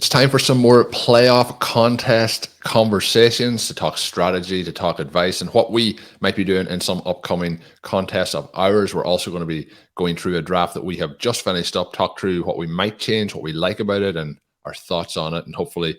It's time for some more playoff contest conversations to talk strategy, to talk advice, and what we might be doing in some upcoming contests of ours. We're also going to be going through a draft that we have just finished up, talk through what we might change, what we like about it, and our thoughts on it. And hopefully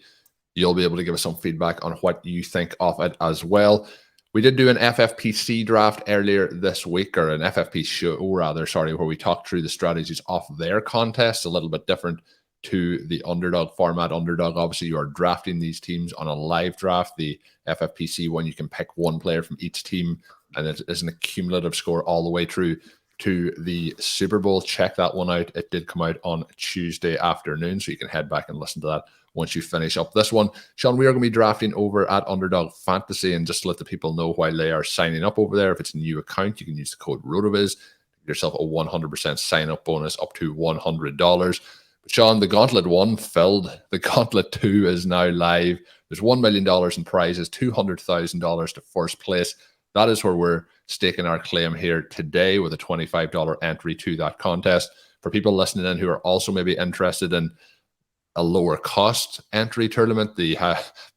you'll be able to give us some feedback on what you think of it as well. We did do an FFPC draft earlier this week, or an FFP show rather, where we talked through the strategies of their contest, a little bit different to the Underdog format. Underdog, obviously, you are drafting these teams on a live draft. The FFPC one, you can pick one player from each team, and it is an accumulative score all the way through to the Super Bowl. Check that one out. It did come out on Tuesday afternoon, so you can head back and listen to that once you finish up this one. Shawn, we are going to be drafting over at Underdog Fantasy, and just to let the people know while they are signing up over there, if it's a new account, you can use the code RotoViz, give yourself a 100% sign-up bonus up to $100. But Shawn, the Gauntlet 1 filled. The Gauntlet 2 is now live. There's $1 million in prizes, $200,000 to first place. That is where we're staking our claim here today with a $25 entry to that contest. For people listening in who are also maybe interested in a lower cost entry tournament, the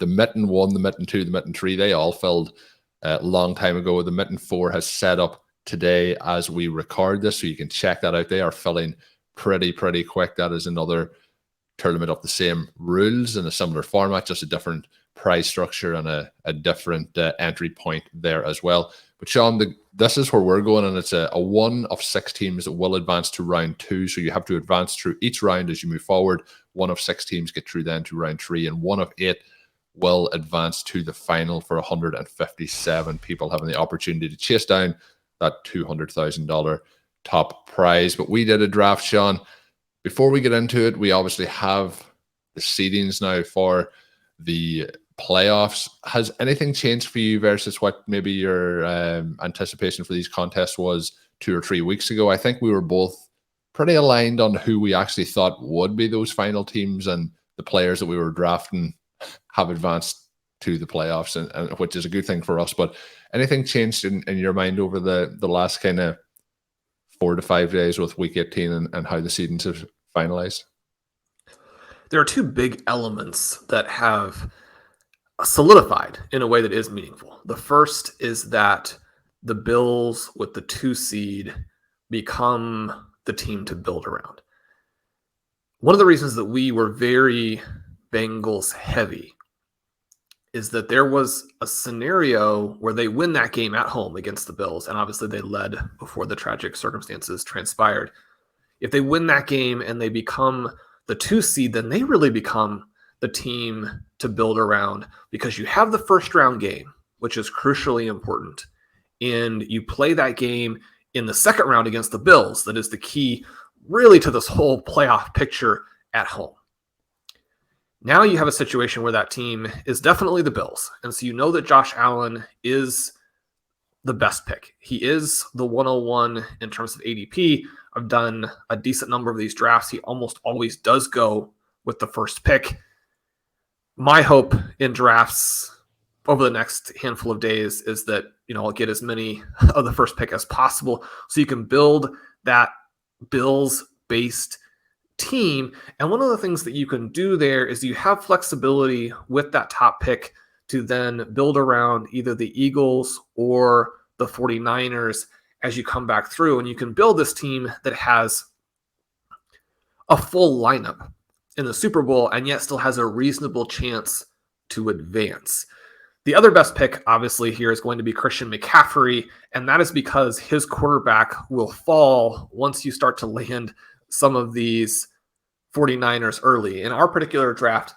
Mitten 1, the Mitten 2, the Mitten 3, they all filled a long time ago. The Mitten 4 has set up today as we record this, so you can check that out. They are filling pretty quick. That is another tournament of the same rules in a similar format, just a different prize structure and a different entry point there as well. But Shawn, this is where we're going, and it's a one of 6 teams that will advance to round 2. So you have to advance through each round as you move forward. 1 of 6 teams get through then to round 3, and 1 of 8 will advance to the final for 157 people having the opportunity to chase down that $200,000 top prize. But we did a draft, Shawn. Before we get into it, we obviously have the seedings now for the playoffs. Has anything changed for you versus what maybe your anticipation for these contests was 2 or 3 weeks ago? I think we were both pretty aligned on who we actually thought would be those final teams, and the players that we were drafting have advanced to the playoffs, and which is a good thing for us. But anything changed in your mind over the last kind of 4 to 5 days with week 18 and how the seedings have finalized? There are 2 big elements that have solidified in a way that is meaningful. The first is that the Bills with the 2 seed become the team to build around. One of the reasons that we were very Bengals heavy is that there was a scenario where they win that game at home against the Bills, and obviously they led before the tragic circumstances transpired. If they win that game and they become the 2 seed, then they really become the team to build around, because you have the first round game, which is crucially important, and you play that game in the second round against the Bills. That is the key really to this whole playoff picture at home. Now you have a situation where that team is definitely the Bills. And so you know that Josh Allen is the best pick. He is the 101 in terms of ADP. I've done a decent number of these drafts. He almost always does go with the first pick. My hope in drafts over the next handful of days is that, I'll get as many of the first pick as possible so you can build that Bills-based team. And one of the things that you can do there is you have flexibility with that top pick to then build around either the Eagles or the 49ers as you come back through, and you can build this team that has a full lineup in the Super Bowl and yet still has a reasonable chance to advance. The other best pick, obviously, here is going to be Christian McCaffrey, and that is because his quarterback will fall once you start to land some of these 49ers early. In our particular draft,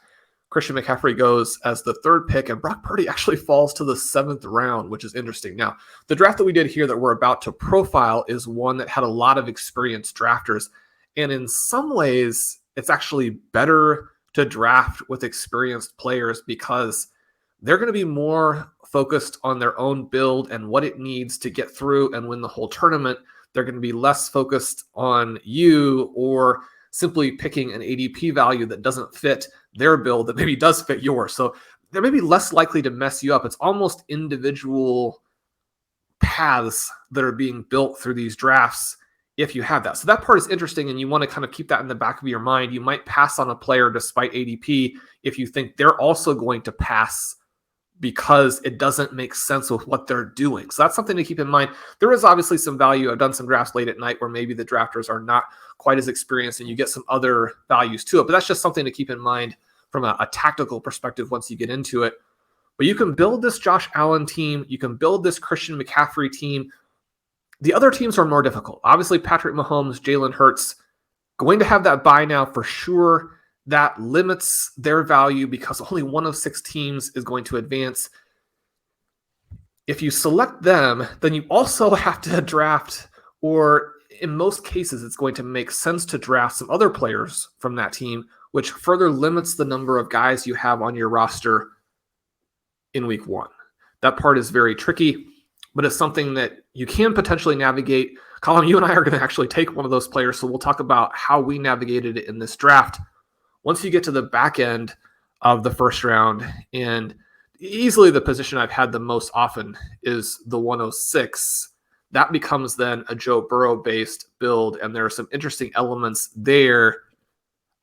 Christian McCaffrey goes as the 3rd pick, and Brock Purdy actually falls to the 7th round, which is interesting. Now, the draft that we did here that we're about to profile is one that had a lot of experienced drafters, and in some ways, it's actually better to draft with experienced players because they're going to be more focused on their own build and what it needs to get through and win the whole tournament. They're going to be less focused on you or simply picking an ADP value that doesn't fit their build that maybe does fit yours. So they're maybe less likely to mess you up. It's almost individual paths that are being built through these drafts if you have that. So that part is interesting, and you want to kind of keep that in the back of your mind. You might pass on a player despite ADP if you think they're also going to pass because it doesn't make sense with what they're doing. So that's something to keep in mind. There is obviously some value. I've done some drafts late at night where maybe the drafters are not quite as experienced and you get some other values to it. But that's just something to keep in mind from a tactical perspective once you get into it. But you can build this Josh Allen team. You can build this Christian McCaffrey team. The other teams are more difficult. Obviously, Patrick Mahomes, Jalen Hurts, going to have that bye now for sure. That limits their value because only one of 6 teams is going to advance. If you select them, then you also have to draft, or in most cases, it's going to make sense to draft some other players from that team, which further limits the number of guys you have on your roster in week 1. That part is very tricky, but it's something that you can potentially navigate. Colm, you and I are going to actually take one of those players, so we'll talk about how we navigated it in this draft. Once you get to the back end of the first round, and easily the position I've had the most often is the 106, that becomes then a Joe Burrow-based build, and there are some interesting elements there.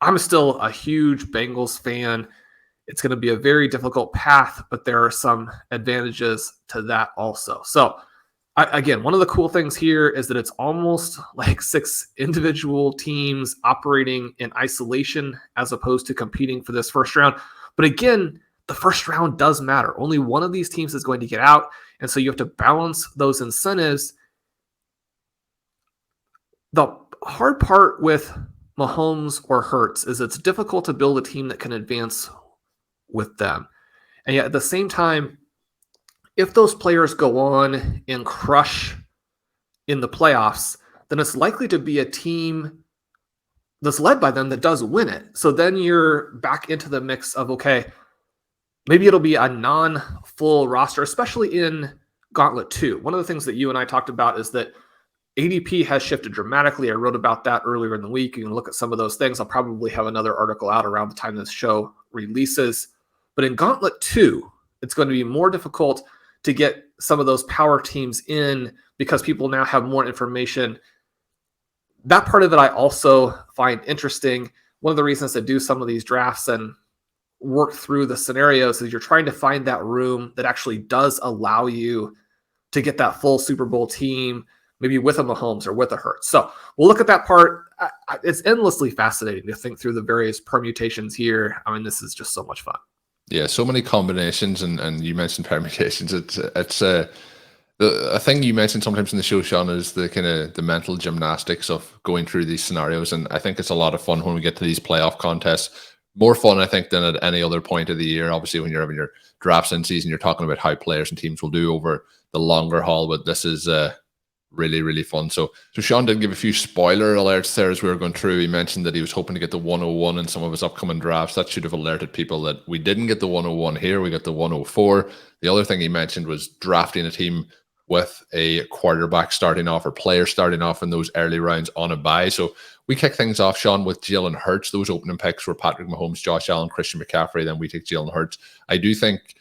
I'm still a huge Bengals fan. It's going to be a very difficult path, but there are some advantages to that also. So again, one of the cool things here is that it's almost like 6 individual teams operating in isolation as opposed to competing for this first round. But again, the first round does matter. Only one of these teams is going to get out, and so you have to balance those incentives. The hard part with Mahomes or Hurts is it's difficult to build a team that can advance with them. And yet at the same time, if those players go on and crush in the playoffs, then it's likely to be a team that's led by them that does win it. So then you're back into the mix of, okay, maybe it'll be a non-full roster, especially in Gauntlet 2. One of the things that you and I talked about is that ADP has shifted dramatically. I wrote about that earlier in the week. You can look at some of those things. I'll probably have another article out around the time this show releases. But in Gauntlet 2, it's going to be more difficult to get some of those power teams in because people now have more information. That part of it I also find interesting. One of the reasons to do some of these drafts and work through the scenarios is you're trying to find that room that actually does allow you to get that full Super Bowl team, maybe with a Mahomes or with a Hurts. So we'll look at that part. It's endlessly fascinating to think through the various permutations here. I mean, this is just so much fun. Yeah, so many combinations, and you mentioned permutations. It's a thing you mentioned sometimes in the show, Shawn, is the kind of the mental gymnastics of going through these scenarios, and I think it's a lot of fun when we get to these playoff contests. More fun, I think, than at any other point of the year. Obviously, when you're having your drafts in season, you're talking about how players and teams will do over the longer haul, but this is really, really fun. So Shawn did give a few spoiler alerts there as we were going through. He mentioned that he was hoping to get the 101 in some of his upcoming drafts. That should have alerted people that we didn't get the 101 here. We got the 104. The other thing he mentioned was drafting a team with a quarterback starting off or player starting off in those early rounds on a bye. So we kick things off, Shawn, with Jalen Hurts. Those opening picks were Patrick Mahomes, Josh Allen, Christian McCaffrey. Then we take Jalen Hurts. I do think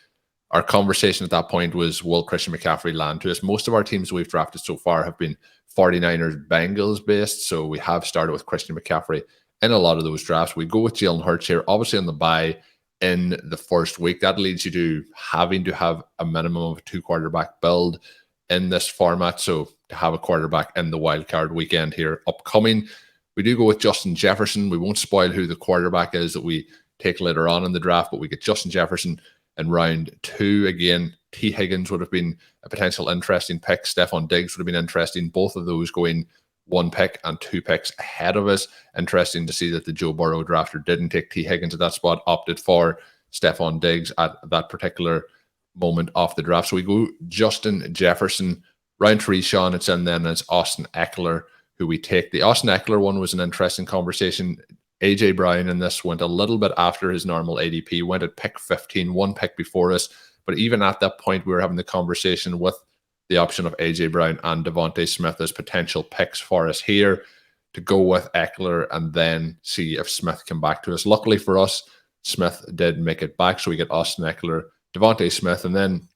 our conversation at that point was, will Christian McCaffrey land to us? Most of our teams we've drafted so far have been 49ers Bengals based. So we have started with Christian McCaffrey in a lot of those drafts. We go with Jalen Hurts here, obviously on the bye in the first week. That leads you to having to have a minimum of a 2 quarterback build in this format. So to have a quarterback in the wildcard weekend here upcoming, we do go with Justin Jefferson. We won't spoil who the quarterback is that we take later on in the draft, but we get Justin Jefferson in round 2. Again, T. Higgins would have been a potential interesting pick. Stephon Diggs would have been interesting. Both of those going 1 pick and 2 picks ahead of us. Interesting to see that the Joe Burrow drafter didn't take T. Higgins at that spot, opted for Stephon Diggs at that particular moment off the draft. So we go Justin Jefferson. Round 3, Shawn, it's in then it's Austin Eckler, who we take. The Austin Eckler one was an interesting conversation. AJ Brown in this went a little bit after his normal ADP, went at pick 15, 1 pick before us. But even at that point, we were having the conversation with the option of AJ Brown and DeVonta Smith as potential picks for us here to go with Eckler and then see if Smith came back to us. Luckily for us, Smith did make it back. So we get Austin Eckler, DeVonta Smith, and then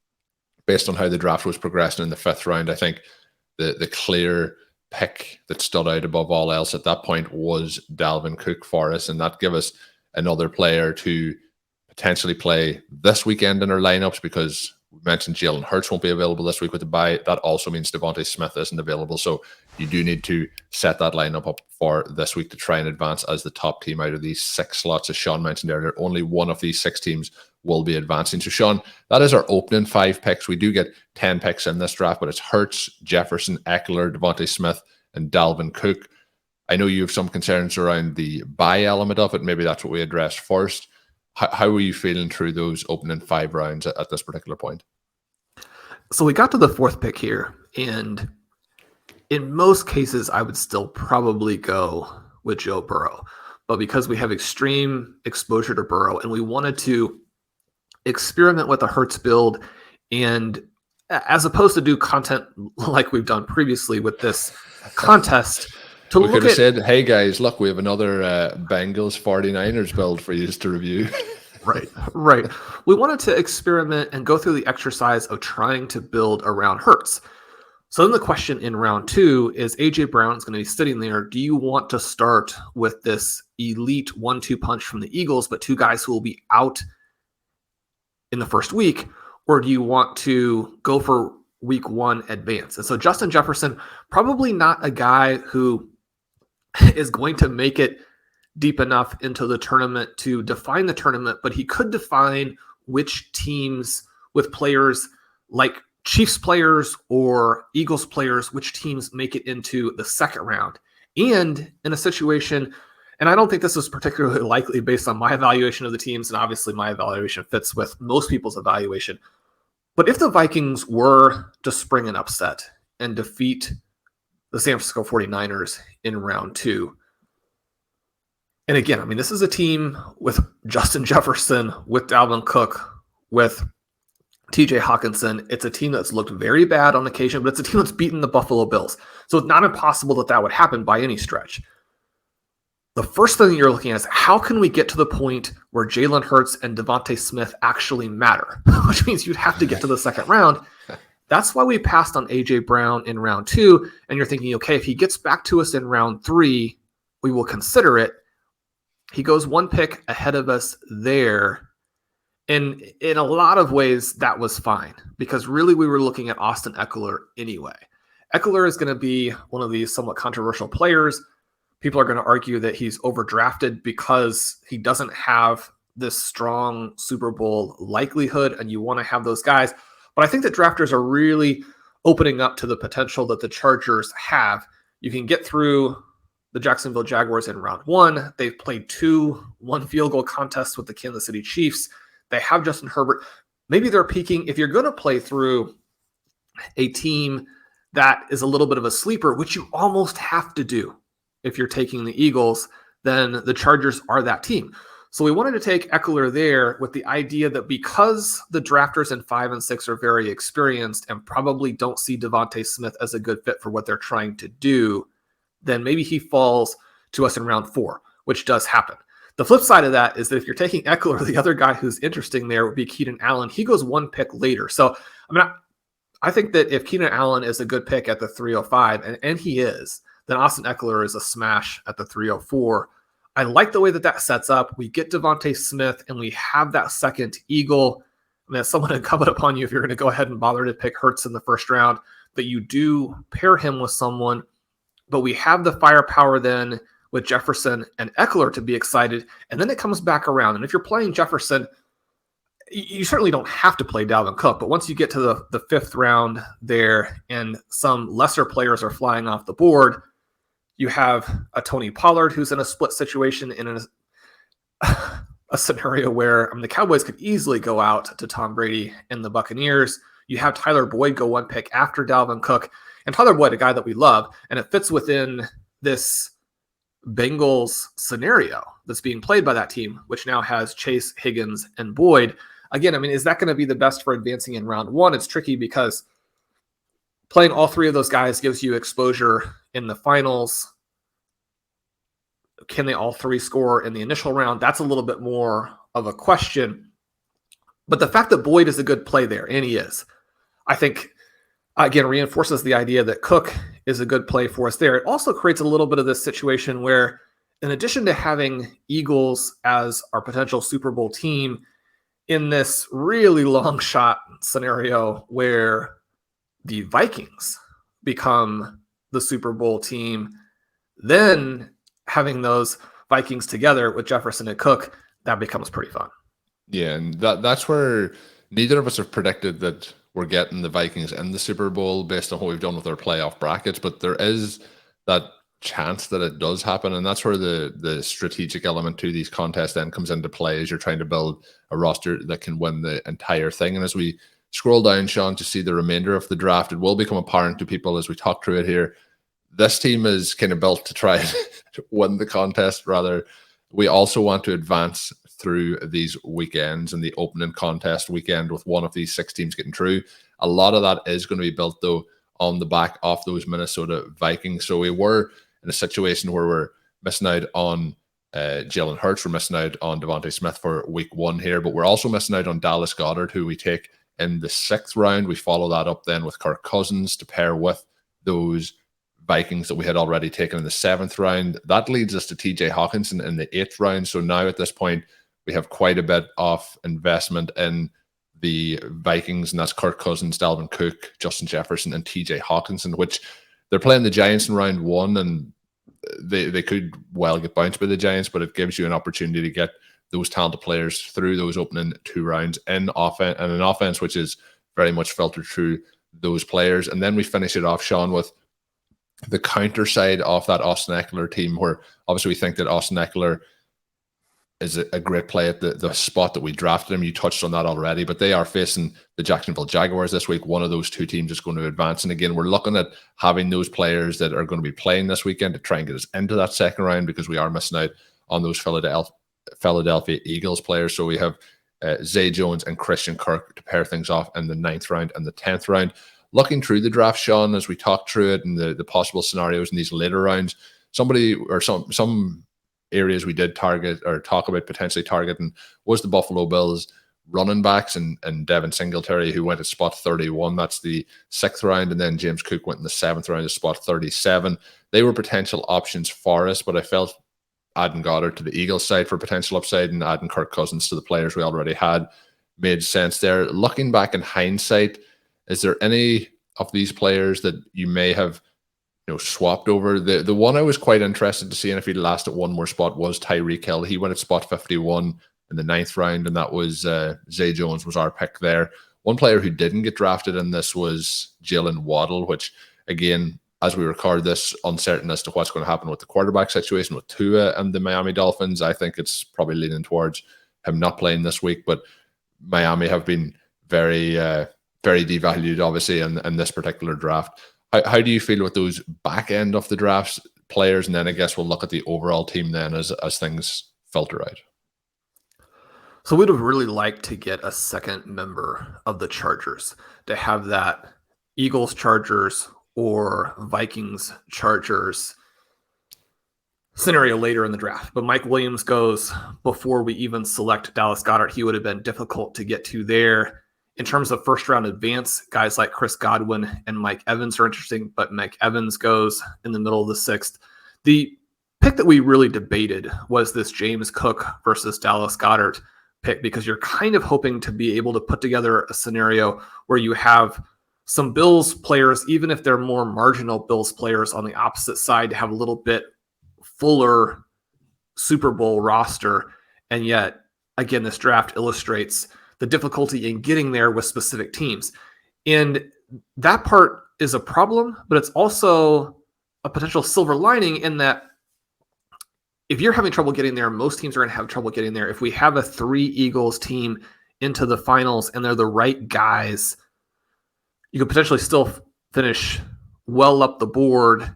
based on how the draft was progressing in the 5th round, I think the clear pick that stood out above all else at that point was Dalvin Cook for us, and that gave us another player to potentially play this weekend in our lineups, because we mentioned Jalen Hurts won't be available this week with the bye. That also means DeVonta Smith isn't available. So you do need to set that lineup up for this week to try and advance as the top team out of these 6 slots. As Shawn mentioned earlier, only one of these 6 teams will be advancing. So Shawn, that is our opening 5 picks. We do get 10 picks in this draft, but it's Hurts, Jefferson, Eckler, DeVonta Smith, and Dalvin Cook. I know you have some concerns around the bye element of it. Maybe that's what we address first. How were you feeling through those opening 5 rounds at this particular point? So we got to the 4th pick here, and in most cases, I would still probably go with Joe Burrow. But because we have extreme exposure to Burrow and we wanted to experiment with the Hurts build, and as opposed to do content like we've done previously with this contest, we could have said, hey guys, look, we have another Bengals 49ers build for you to review. Right. We wanted to experiment and go through the exercise of trying to build around Hurts. So then the question in round 2 is, AJ Brown's going to be sitting there. Do you want to start with this elite 1-2 punch from the Eagles, but 2 guys who will be out in the first week? Or do you want to go for week 1 advance? And so Justin Jefferson, probably not a guy who is going to make it deep enough into the tournament to define the tournament, but he could define which teams with players like Chiefs players or Eagles players, which teams make it into the second round. And in a situation, and I don't think this is particularly likely based on my evaluation of the teams, and obviously my evaluation fits with most people's evaluation, but if the Vikings were to spring an upset and defeat the San Francisco 49ers in round 2, and again, I mean, this is a team with Justin Jefferson, with Dalvin Cook, with TJ Hawkinson. It's a team that's looked very bad on occasion, but it's a team that's beaten the Buffalo Bills. So it's not impossible that that would happen by any stretch. The first thing you're looking at is, how can we get to the point where Jalen Hurts and DeVonta Smith actually matter? Which means you'd have to get to the second round. That's why we passed on A.J. Brown in round 2. And you're thinking, okay, if he gets back to us in round 3, we will consider it. He goes 1 pick ahead of us there. And in a lot of ways, that was fine, because really we were looking at Austin Eckler anyway. Eckler is going to be one of these somewhat controversial players. People are going to argue that he's overdrafted because he doesn't have this strong Super Bowl likelihood, and you want to have those guys. But I think that drafters are really opening up to the potential that the Chargers have. You can get through the Jacksonville Jaguars in round 1. They've played 2 one-field goal contests with the Kansas City Chiefs. They have Justin Herbert. Maybe they're peaking. If you're going to play through a team that is a little bit of a sleeper, which you almost have to do if you're taking the Eagles, then the Chargers are that team. So we wanted to take Eckler there with the idea that because the drafters in 5 and 6 are very experienced and probably don't see DeVonta Smith as a good fit for what they're trying to do, then maybe he falls to us in round 4, which does happen. The flip side of that is that if you're taking Eckler, the other guy who's interesting there would be Keenan Allen. He goes 1 pick later. So, I mean, I think that if Keenan Allen is a good pick at the 305, and he is, then Austin Eckler is a smash at the 304. I like the way that that sets up. We get DeVonta Smith, and we have that second Eagle. I mean, it's somewhat incumbent upon you, if you're going to go ahead and bother to pick Hurts in the first round, that you do pair him with someone. But we have the firepower then with Jefferson and Eckler to be excited. And then it comes back around. And if you're playing Jefferson, you certainly don't have to play Dalvin Cook. But once you get to the 5th round there and some lesser players are flying off the board, you have a Tony Pollard who's in a split situation in a scenario where, I mean, the Cowboys could easily go out to Tom Brady and the Buccaneers. You have Tyler Boyd go 1 pick after Dalvin Cook. And Tyler Boyd, a guy that we love, and it fits within this Bengals scenario that's being played by that team, which now has Chase, Higgins, and Boyd. Again, I mean, is that going to be the best for advancing in round 1? It's tricky because playing all 3 of those guys gives you exposure in the finals. Can they all 3 score in the initial round? That's a little bit more of a question. But the fact that Boyd is a good play there, and he is, I think, again, reinforces the idea that Cook is a good play for us there. It also creates a little bit of this situation where, in addition to having Eagles as our potential Super Bowl team, in this really long shot scenario where the Vikings become the Super Bowl team, then having those Vikings together with Jefferson and Cook, that becomes pretty fun. Yeah, and that's where neither of us have predicted that we're getting the Vikings in the Super Bowl based on what we've done with our playoff brackets, but there is that chance that it does happen, and that's where the strategic element to these contests then comes into play as you're trying to build a roster that can win the entire thing. And as we scroll down, Shawn, to see the remainder of the draft, it will become apparent to people as we talk through it here. This team is kind of built to try and win the contest. Rather, we also want to advance through these weekends and the opening contest weekend with one of these 6 teams getting through. A lot of that is going to be built, though, on the back of those Minnesota Vikings. So we were in a situation where we're missing out on Jalen Hurts. We're missing out on DeVonta Smith for week 1 here, but we're also missing out on Dallas Goedert, who we take in the 6th round. We follow that up then with Kirk Cousins to pair with those Vikings that we had already taken in the 7th round. That leads us to TJ Hawkinson in the 8th round. So now at this point, we have quite a bit of investment in the Vikings, and that's Kirk Cousins, Dalvin Cook, Justin Jefferson, and TJ Hawkinson, which they're playing the Giants in round 1, and they could well get bounced by the Giants, but it gives you an opportunity to get those talented players through those opening 2 rounds in offense, and an offense which is very much filtered through those players. And then we finish it off, Shawn, with the counter side of that Austin Eckler team, where obviously we think that Austin Eckler is a great play at the spot that we drafted him. You touched on that already, but they are facing the Jacksonville Jaguars this week. One of those 2 teams is going to advance. And again, we're looking at having those players that are going to be playing this weekend to try and get us into that 2nd round, because we are missing out on those Philadelphia Eagles players. So we have Zay Jones and Christian Kirk to pair things off in the 9th round and the 10th round. Looking through the draft, Shawn, as we talk through it and the possible scenarios in these later rounds, somebody or some areas we did target or talk about potentially targeting was the Buffalo Bills running backs and Devin Singletary, who went at spot 31. That's the 6th round. And then James Cook went in the 7th round at spot 37. They were potential options for us, but I felt adding Goddard to the Eagles side for potential upside and adding Kirk Cousins to the players we already had made sense there. Looking back in hindsight, is there any of these players that you may have swapped over? The one I was quite interested to see, and if he'd lasted one more spot, was Tyreek Hill. He went at spot 51 in the 9th round, and that was Zay Jones was our pick there. One player who didn't get drafted in this was Jalen Waddle, which, again, as we record this, uncertain as to what's going to happen with the quarterback situation with Tua and the Miami Dolphins. I think it's probably leaning towards him not playing this week, but Miami have been very, very devalued, obviously, in this particular draft. How do you feel with those back end of the drafts players? And then I guess we'll look at the overall team then as things filter out. So we'd have really liked to get a second member of the Chargers, to have that Eagles Chargers or Vikings Chargers scenario later in the draft. But Mike Williams goes before we even select Dallas Goedert. He would have been difficult to get to there. In terms of first round advance, guys like Chris Godwin and Mike Evans are interesting, but Mike Evans goes in the middle of the 6th. The pick that we really debated was this James Cook versus Dallas Goedert pick, because you're kind of hoping to be able to put together a scenario where you have some Bills players, even if they're more marginal Bills players on the opposite side, to have a little bit fuller Super Bowl roster. And yet, again, this draft illustrates the difficulty in getting there with specific teams. And that part is a problem, but it's also a potential silver lining in that if you're having trouble getting there, most teams are going to have trouble getting there. If we have a 3 Eagles team into the finals and they're the right guys, you could potentially still finish well up the board,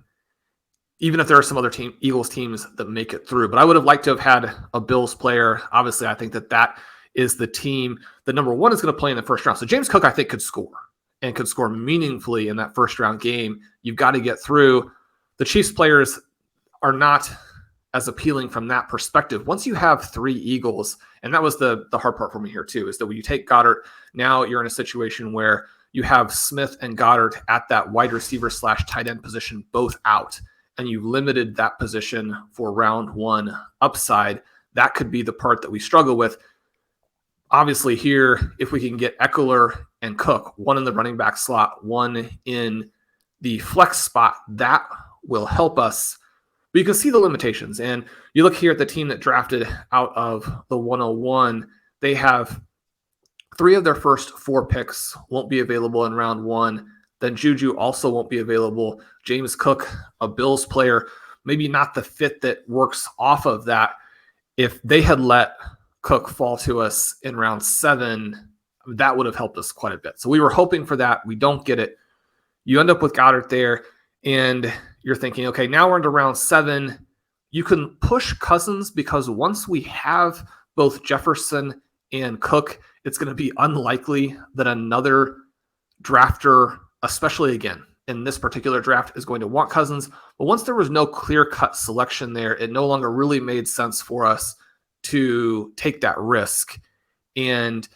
even if there are some other Eagles teams that make it through. But I would have liked to have had a Bills player. Obviously, I think that is the team that number 1 is going to play in the first round. So James Cook, I think, could score and could score meaningfully in that first round game. You've got to get through. The Chiefs players are not as appealing from that perspective. Once you have 3 Eagles, and that was the hard part for me here too, is that when you take Goddard, now you're in a situation where you have Smith and Goddard at that wide receiver / tight end position, both out, and you limited that position for round one upside. That could be the part that we struggle with. Obviously here, if we can get Eckler and Cook, one in the running back slot, one in the flex spot, that will help us. But you can see the limitations. And you look here at the team that drafted out of the 101, they have 3 of their first 4 picks won't be available in round 1. Then Juju also won't be available. James Cook, a Bills player, maybe not the fit that works off of that. If they had let Cook fall to us in round 7, that would have helped us quite a bit. So we were hoping for that. We don't get it. You end up with Goddard there, and you're thinking, okay, now we're into round 7. You can push Cousins because once we have both Jefferson and Cook, it's going to be unlikely that another drafter, especially again in this particular draft, is going to want Cousins. But once there was no clear-cut selection there, it no longer really made sense for us to take that risk. And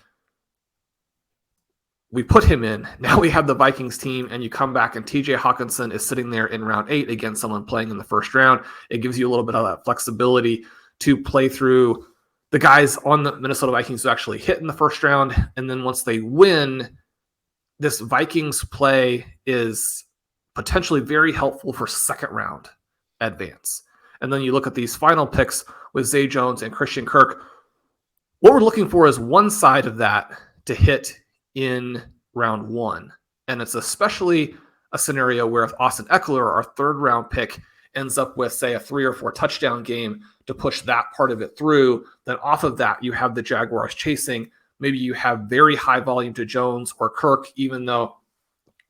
we put him in. Now we have the Vikings team, and you come back and TJ Hawkinson is sitting there in round 8 against someone playing in the first round. It gives you a little bit of that flexibility to play through the guys on the Minnesota Vikings who actually hit in the first round. And then once they win, this Vikings play is potentially very helpful for second round advance. And then you look at these final picks with Zay Jones and Christian Kirk. What we're looking for is one side of that to hit in round 1. And it's especially a scenario where if Austin Eckler, our 3rd round pick, ends up with, say, a 3 or 4 touchdown game to push that part of it through, then off of that, you have the Jaguars chasing. Maybe you have very high volume to Jones or Kirk, even though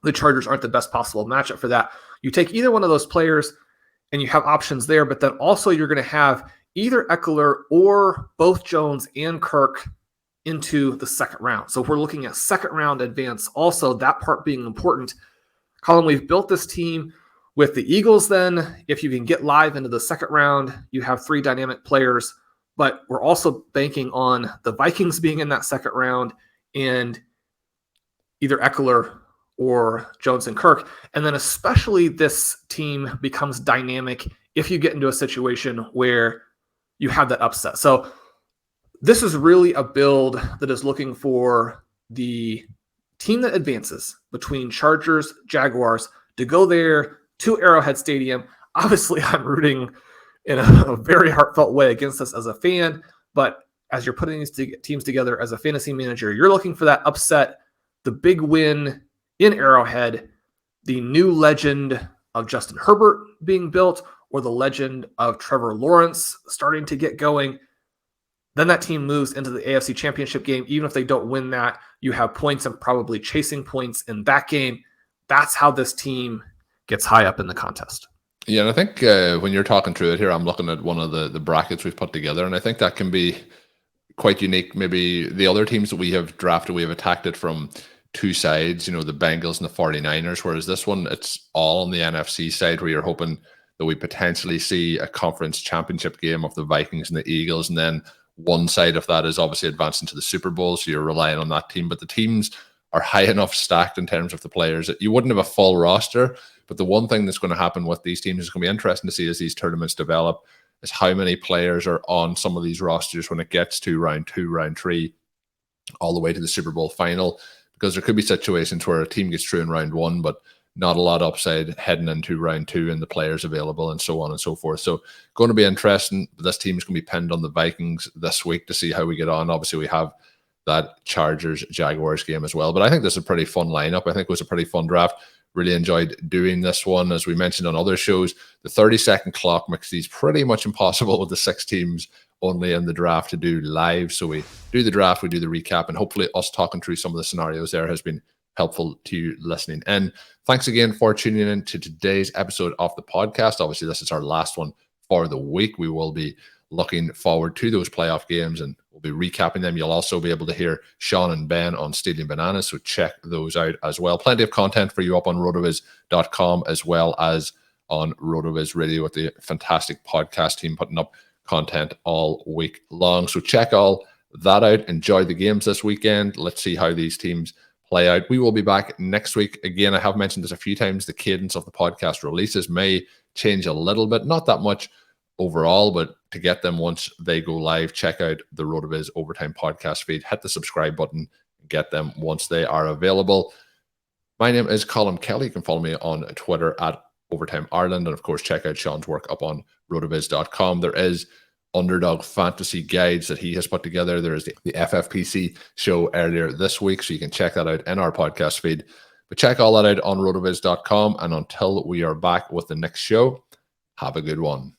the Chargers aren't the best possible matchup for that. You take either one of those players and you have options there, but then also you're going to have either Eckler or both Jones and Kirk into the second round. So if we're looking at second round advance, also that part being important. Colm, we've built this team with the Eagles. Then if you can get live into the second round, you have 3 dynamic players, but we're also banking on the Vikings being in that second round and either Eckler or Jones and Kirk. And then especially this team becomes dynamic if you get into a situation where you have that upset. So this is really a build that is looking for the team that advances between Chargers, Jaguars to go there to Arrowhead Stadium. Obviously, I'm rooting in a very heartfelt way against this as a fan, but as you're putting these teams together as a fantasy manager, you're looking for that upset, the big win in Arrowhead, the new legend of Justin Herbert being built, or the legend of Trevor Lawrence starting to get going. Then that team moves into the AFC Championship game. Even if they don't win that, you have points and probably chasing points in that game. That's how this team gets high up in the contest. Yeah, and I think when you're talking through it here, I'm looking at one of the brackets we've put together, and I think that can be quite unique. Maybe the other teams that we have drafted, we have attacked it from 2 sides, the Bengals and the 49ers, whereas this one, it's all on the NFC side where you're hoping that we potentially see a conference championship game of the Vikings and the Eagles, and then one side of that is obviously advancing to the Super Bowl, so you're relying on that team. But the teams are high enough stacked in terms of the players that you wouldn't have a full roster. But the one thing that's going to happen with these teams is going to be interesting to see as these tournaments develop is how many players are on some of these rosters when it gets to round 2, round 3, all the way to the Super Bowl final. Because there could be situations where a team gets through in round 1, but not a lot upside heading into round 2 and the players available and so on and so forth. So going to be interesting. This team is going to be pinned on the Vikings this week to see how we get on. Obviously, we have that Chargers-Jaguars game as well. But I think this is a pretty fun lineup. I think it was a pretty fun draft. Really enjoyed doing this one. As we mentioned on other shows, the 30-second clock makes these pretty much impossible with the 6 teams only in the draft to do live. So we do the draft, we do the recap, and hopefully us talking through some of the scenarios there has been helpful to you listening. And thanks again for tuning in to today's episode of the podcast. Obviously, this is our last one for the week. We will be looking forward to those playoff games and we'll be recapping them. You'll also be able to hear Shawn and Ben on Stealing Bananas, so check those out as well. Plenty of content for you up on RotoViz.com as well as on RotoViz Radio with the fantastic podcast team putting up content all week long. So check all that out. Enjoy the games this weekend. Let's see how these teams play out. We will be back next week. Again, I have mentioned this a few times. The cadence of the podcast releases may change a little bit, not that much overall, but to get them once they go live, check out the RotoViz Overtime podcast feed. Hit the subscribe button. Get them once they are available. My name is Colm Kelly. You can follow me on Twitter at Overtime Ireland. And of course, check out Shawn's work up on rotoviz.com. There is Underdog Fantasy guides that he has put together. There is the FFPC show earlier this week, so you can check that out in our podcast feed. But check all that out on rotoviz.com. And until we are back with the next show, have a good one.